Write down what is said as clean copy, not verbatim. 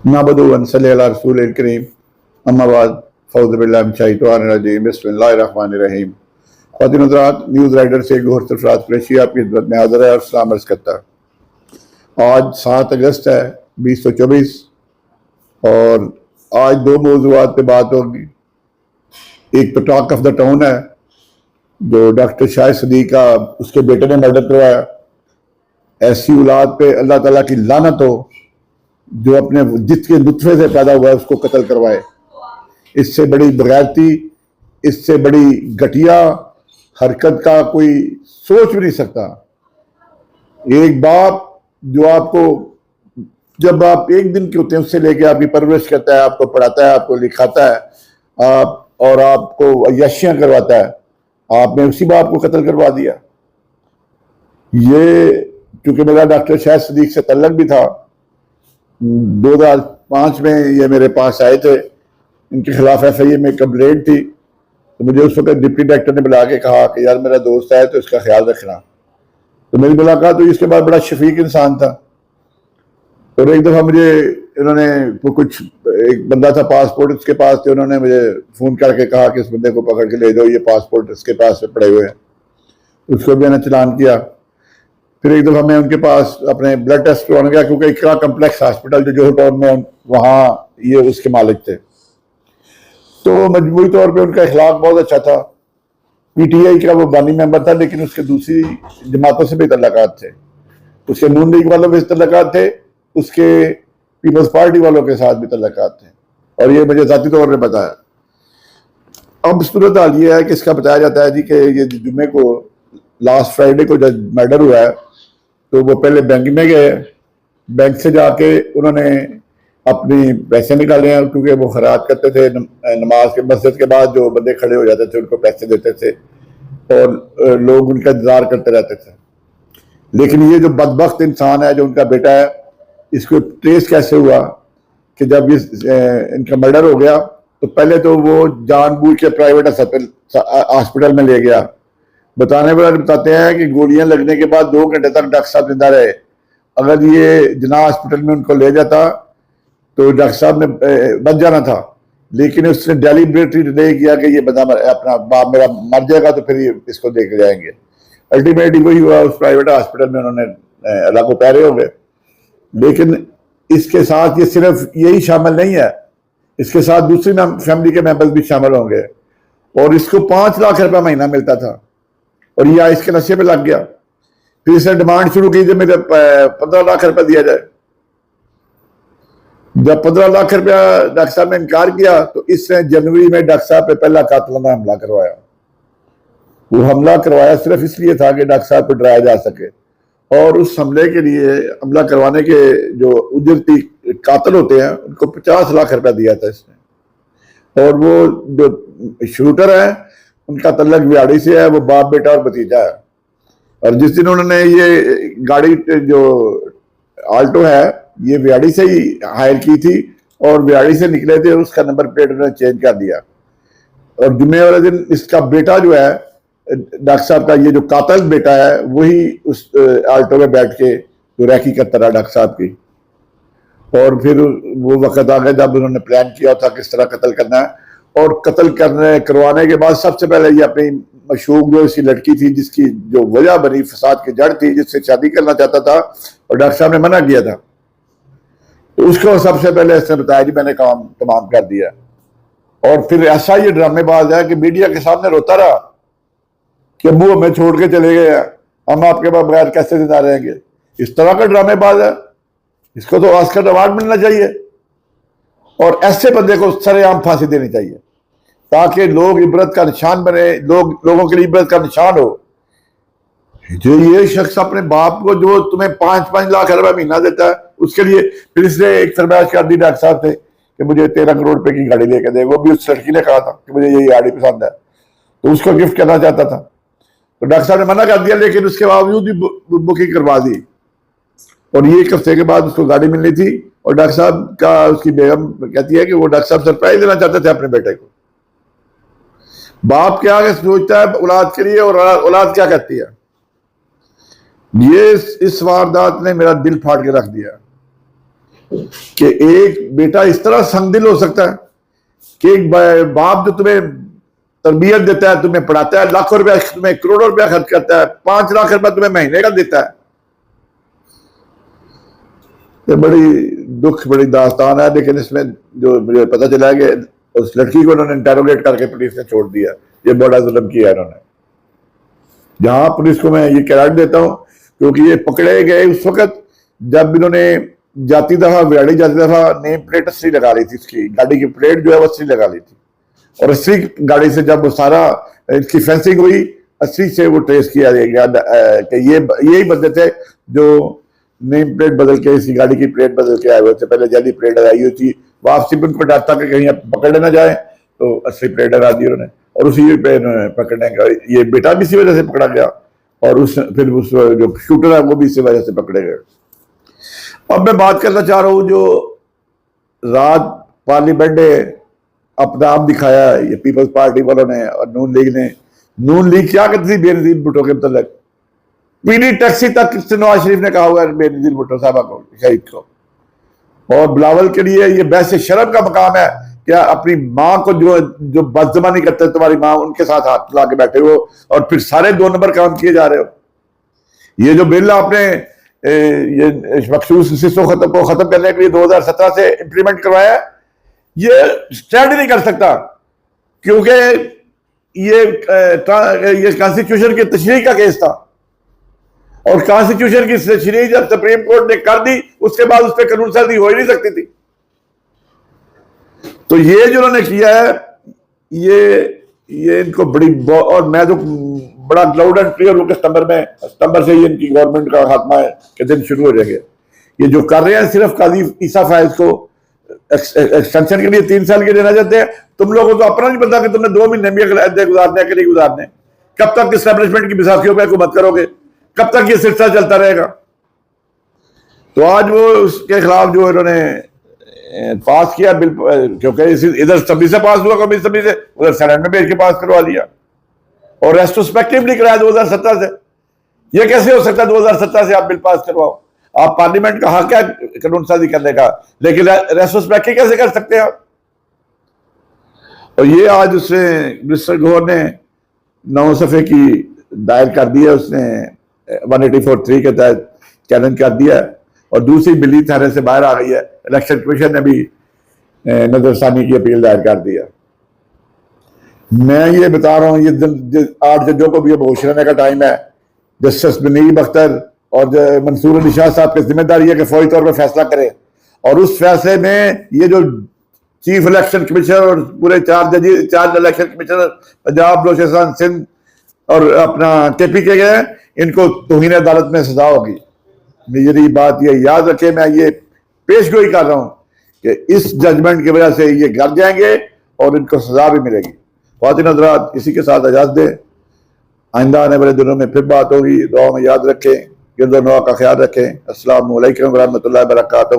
नहमदुहु व नसल्ली अला रसूलिल करीम अम्मा बाद फ़ौज़ु बिल्लाहि मिनश शैतानिर रजीम बिस्मिल्लाहिर रहमानिर रहीम। ख़वातीन हज़रात, न्यूज़ राइडर से गौहर सरफराज कुरैशी आपकी खिदमत में हाज़िर है और सलाम अर्ज़ करता है। आज 7 अगस्त है 2024 और आज दो मौज़ूआत पे बात होगी। एक तो टॉक ऑफ द टाउन है, जो डॉक्टर शाहिद सदीक का उसके बेटे ने मर्डर करवाया। ऐसी औलाद पे अल्लाह ताला की लानत हो जो अपने जिसके नुत्फे से पैदा हुआ है उसको कत्ल करवाए। इससे बड़ी बगैरती, इससे बड़ी घटिया हरकत का कोई सोच भी नहीं सकता। एक बाप जो आपको जब आप एक दिन के होते हैं उससे लेके आपकी परवरिश करता है, आपको पढ़ाता है, आपको लिखाता है, और आपको अय्याशियां करवाता है, आपने उसी बाप को कत्ल करवा दिया। ये क्योंकि मेरा डॉक्टर शाहिद सदीक से तल्लक भी था, 2005 में ये मेरे पास आए थे, इनके खिलाफ FIA में कंप्लेंट थी। तो मुझे उस वक्त डिप्टी डायरेक्टर ने बुला के कहा कि यार मेरा दोस्त है तो इसका ख्याल रखना। तो मेरी मुलाकात हुई, इसके बाद बड़ा शफीक इंसान था। और एक दफ़ा मुझे इन्होंने कुछ एक बंदा था पासपोर्ट उसके पास थे, उन्होंने मुझे फ़ोन करके कहा कि इस बंदे को पकड़ के ले दो, ये पासपोर्ट इसके पास से पड़े हुए हैं। उसको भी मैंने चलान किया। फिर एक दफ़ा मैं उनके पास अपने ब्लड टेस्ट करवाने गया, क्योंकि इकरा कम्प्लेक्स हॉस्पिटल जो जोहर टाउन में, वहाँ ये उसके मालिक थे। तो मजबूरी तौर पे उनका अखलाक बहुत अच्छा था। PTI का वो बानी मेंबर था, लेकिन उसके दूसरी जमातों से भी तल्लकात थे। उसके नून लीग वालों के तल्लकात थे, उसके पीपल्स पार्टी वालों के साथ भी तल्लकात थे, और ये मुझे ज़ाती तौर पर बताया। अब सूरत हाल ये है कि इसका बताया जाता है जी कि ये जुम्मे को लास्ट फ्राइडे को जब मर्डर हुआ है तो वो पहले बैंक में गए, बैंक से जाके उन्होंने अपनी पैसे निकाले हैं, क्योंकि वो खैरात करते थे। नमाज के मस्जिद के बाद जो बंदे खड़े हो जाते थे उनको पैसे देते थे और लोग उनका इंतजार करते रहते थे। लेकिन ये जो बदबख्त इंसान है जो उनका बेटा है, इसको ट्रेस कैसे हुआ कि जब इनका मर्डर हो गया तो पहले तो वो जानबूझ के प्राइवेट हॉस्पिटल में ले गया। बताने वाले बताते हैं कि गोलियां लगने के बाद 2 घंटे तक डॉक्टर साहब जिंदा रहे। अगर ये जना हॉस्पिटल में उनको ले जाता तो डॉक्टर साहब ने बच जाना था, लेकिन उसने डेलिबरेटली डिले किया कि ये बंदा अपना बाप मेरा मर जाएगा तो फिर ये इसको देख जाएंगे। अल्टीमेटली वही हुआ, उस प्राइवेट हॉस्पिटल में उन्होंने अल्लाह को प्यारे हो गए। लेकिन इसके साथ ये सिर्फ यही शामिल नहीं है, इसके साथ दूसरी फैमिली के मेंबर्स भी शामिल होंगे। और इसको 5 लाख रुपया महीना मिलता था और ये इसके नशे पे लग गया। फिर इसने डिमांड शुरू की कि मुझे 15 लाख रुपया दिया जाए। जब 15 लाख रुपया डॉक्टर साहब ने इनकार किया तो इसने जनवरी में डॉक्टर साहब पे पहला कातिलाना हमला करवाया। वो हमला करवाया सिर्फ इसलिए था कि डॉक्टर साहब को डराया जा सके, और उस हमले के लिए हमला करवाने के जो उजरती कातिल होते हैं उनको 50 लाख रुपया दिया था इसने। और वो जो शूटर है उनका तल्लक बिहाड़ी से है, वो बाप बेटा और भतीजा है। और जिस दिन उन्होंने ये गाड़ी जो आल्टो है ये बिहाड़ी से ही हायर की थी और बिहाड़ी से निकले थे, उसका नंबर प्लेट उन्होंने चेंज कर दिया। और जुम्मे वाले दिन इसका बेटा जो है डॉक्टर साहब का, ये जो कातिल बेटा है वही उस आल्टो में बैठ के जो रैकी करता रहा डॉक्टर साहब की। और फिर वो वक्त आ गया जब उन्होंने प्लान किया था किस तरह कत्ल करना है। और कत्ल करवाने के बाद सबसे पहले ये अपनी मशहूर जो इसकी लड़की थी, जिसकी जो वजह बनी फसाद की जड़ थी, जिससे शादी करना चाहता था और डॉक्टर साहब ने मना किया था, तो उसको सबसे पहले इसने बताया जी मैंने काम तमाम कर दिया। और फिर ऐसा ये ड्रामेबाज है कि मीडिया के सामने रोता रहा कि अब्बू हमें छोड़ के चले गए, हम आपके बगैर कैसे जिंदा रहेंगे। इस तरह का ड्रामेबाज है, इसको तो ऑस्कर अवार्ड मिलना चाहिए। और ऐसे बंदे को सरेआम फांसी देनी चाहिए ताकि लोग इबरत का निशान बने, लोगों के लिए इबरत का निशान हो। जो ये शख्स अपने बाप को जो तुम्हें 5-5 लाख रुपया महीना देता है, उसके लिए फिर इसने एक फरमाइश कर दी डॉक्टर साहब से कि मुझे 13 करोड़ रुपए की गाड़ी लेके दे। वो भी उस लड़की ने कहा था कि मुझे ये गाड़ी पसंद है, तो उसको गिफ्ट करना चाहता था। तो डॉक्टर साहब ने मना कर दिया, लेकिन उसके बावजूद भी बुकिंग करवा दी। और ये 1 हफ्ते के बाद उसको गाड़ी मिलनी थी और डॉक्टर साहब का, उसकी बेगम कहती है कि वो डॉक्टर साहब सरप्राइज देना चाहते थे अपने बेटे को। बाप क्या आगे सोचता है औलाद के लिए और औलाद क्या कहती है। ये इस वारदात ने मेरा दिल फाड़ के रख दिया। کہ ایک بیٹا اس طرح سنگ دل ہو سکتا ہے کہ ایک باپ جو تمہیں تربیت دیتا ہے، تمہیں پڑھاتا ہے، لاکھوں روپیہ تمہیں کروڑوں روپیہ خرچ کرتا ہے، 5 لاکھ روپیہ تمہیں مہینے کا دیتا ہے. یہ بڑی دکھ بڑی داستان ہے. لیکن اس میں جو مجھے پتہ چلا ہے کہ اس لڑکی کو انہوں نے انٹیروگیٹ کر کے پولیس نے چھوڑ دیا. یہ بڑا ظلم کیا ہے انہوں نے. جہاں پولیس کو میں یہ کریڈٹ دیتا ہوں کیونکہ یہ پکڑے گئے اس وقت جب انہوں نے جاتی دفعہ نیم پلیٹ اصلی لگا لی تھی. اس کی گاڑی کی پلیٹ جو ہے وہ اصلی لگا لی تھی، اور اصلی گاڑی سے جب وہ سارا اس کی فینسنگ ہوئی اصلی سے وہ ٹریس کیا گیا کہ یہی بندے تھے جو نیم پلیٹ بدل کے اس کی گاڑی کی پلیٹ بدل کے آئے ہوئے تھے. پہلے جعلی پلیٹ لگائی ہوئی تھی، واپسی بھی ان کو ڈر تھا کہ کہیں پکڑے نہ جائیں، تو اصلی پلیٹ لگا دی انہوں نے، اور اسی پہ پکڑنے کا یہ بیٹا بھی اسی وجہ سے پکڑا گیا، اور پھر اس جو شوٹر ہے وہ بھی اسی وجہ سے پکڑے گئے. اب میں بات کرنا چاہ رہا ہوں جو رات پارلیمنٹ نے اپنا آپ دکھایا یہ پیپلز پارٹی والوں نے اور نون لیگ کیا کرتی تھی بے نظیر بھٹو کے متعلق. پیلی ٹیکسی تک نواز شریف نے کہا ہوا ہے بے نظیر بھٹو صاحبہ کو، شہید کو. اور بلاول کے لیے یہ بحث شرم کا مقام ہے کہ اپنی ماں کو جو بدزبانی کرتے تمہاری ماں ان کے ساتھ ہاتھ لا کے بیٹھے ہو اور پھر سارے 2 نمبر کام کیے جا رہے ہو. یہ جو بل آپ نے یہ مخصوص حصوں کو ختم کرنے کے لیے 2017 سے امپلیمنٹ کروایا ہے، یہ اسٹینڈ نہیں کر سکتا کیونکہ یہ کانسٹیٹیوشن کی تشریح کا کیس تھا، اور کانسٹیٹیوشن کی تشریح جب سپریم کورٹ نے کر دی اس کے بعد اس پہ قانون سازی ہو ہی نہیں سکتی تھی. تو یہ جو انہوں نے کیا ہے یہ ان کو بڑی، اور میں تو بڑا لاؤڈ اینڈ کلیئر ہوں کہ ستمبر سے یہ ان کی گورنمنٹ کا خاتمہ کے دن شروع ہو جائیں گے. یہ جو کر رہے ہیں صرف قاضی عیسیٰ فائز کو ایکسٹینشن کے لیے 3 سال کے دینا چاہتے ہیں. تم لوگوں کو اپنا نہیں پتا کہ تم نے 2 مہینے بھی علیحدہ گزارنے کے لیے گزارنے. کب تک اسٹیبلشمنٹ کی بیساکھیوں پہ حکومت کرو گے؟ کب تک یہ سلسلہ چلتا رہے گا؟ تو آج وہ اس کے خلاف جو انہوں نے پاس کیا بل، کیونکہ ادھر اسمبلی سے پاس ہوا، قومی اسمبلی سے، ادھر سینٹ میں بھیج کے پاس کروا دیا، اور ریسٹروسپیکٹیولی کرایا 2017 سے. یہ کیسے ہو سکتا ہے 2017 سے آپ بل پاس کرواؤ؟ آپ پارلیمنٹ کا حق ہے قانون سازی کرنے کا، لیکن ریسٹروسپیکٹلی کیسے کر سکتے ہیں آپ؟ اور یہ آج اس نے منسٹر گوہر نے 9 صفحے کی دائر کر دی ہے، اس نے 184(3) کے تحت چیلنج کر دیا ہے، اور دوسری بلی تھارے سے باہر آ گئی ہے. الیکشن کمیشن نے بھی نظر ثانی کی اپیل دائر کر دی ہے. میں یہ بتا رہا ہوں یہ 8 ججوں کو بھی اب ہوش رہنے کا ٹائم ہے. جسٹس منیب اختر اور منصور علی شاہ صاحب کی ذمہ داری ہے کہ فوری طور پر فیصلہ کریں، اور اس فیصلے میں یہ جو چیف الیکشن کمیشنر اور پورے 4 الیکشن کمیشنر پنجاب، بلوچستان، سندھ اور اپنا کے پی کے گئے، ان کو توہین عدالت میں سزا ہوگی. میری بات یہ یاد رکھے، میں یہ پیش گوئی کر رہا ہوں کہ اس ججمنٹ کی وجہ سے یہ گر جائیں گے اور ان کو سزا بھی ملے گی. خواتین حضرات، اسی کے ساتھ اجازت دیں، آئندہ آنے والے دنوں میں پھر بات ہوگی. دعا میں یاد رکھیں، گرد و نواح کا خیال رکھیں. السلام علیکم ورحمۃ اللہ وبرکاتہ.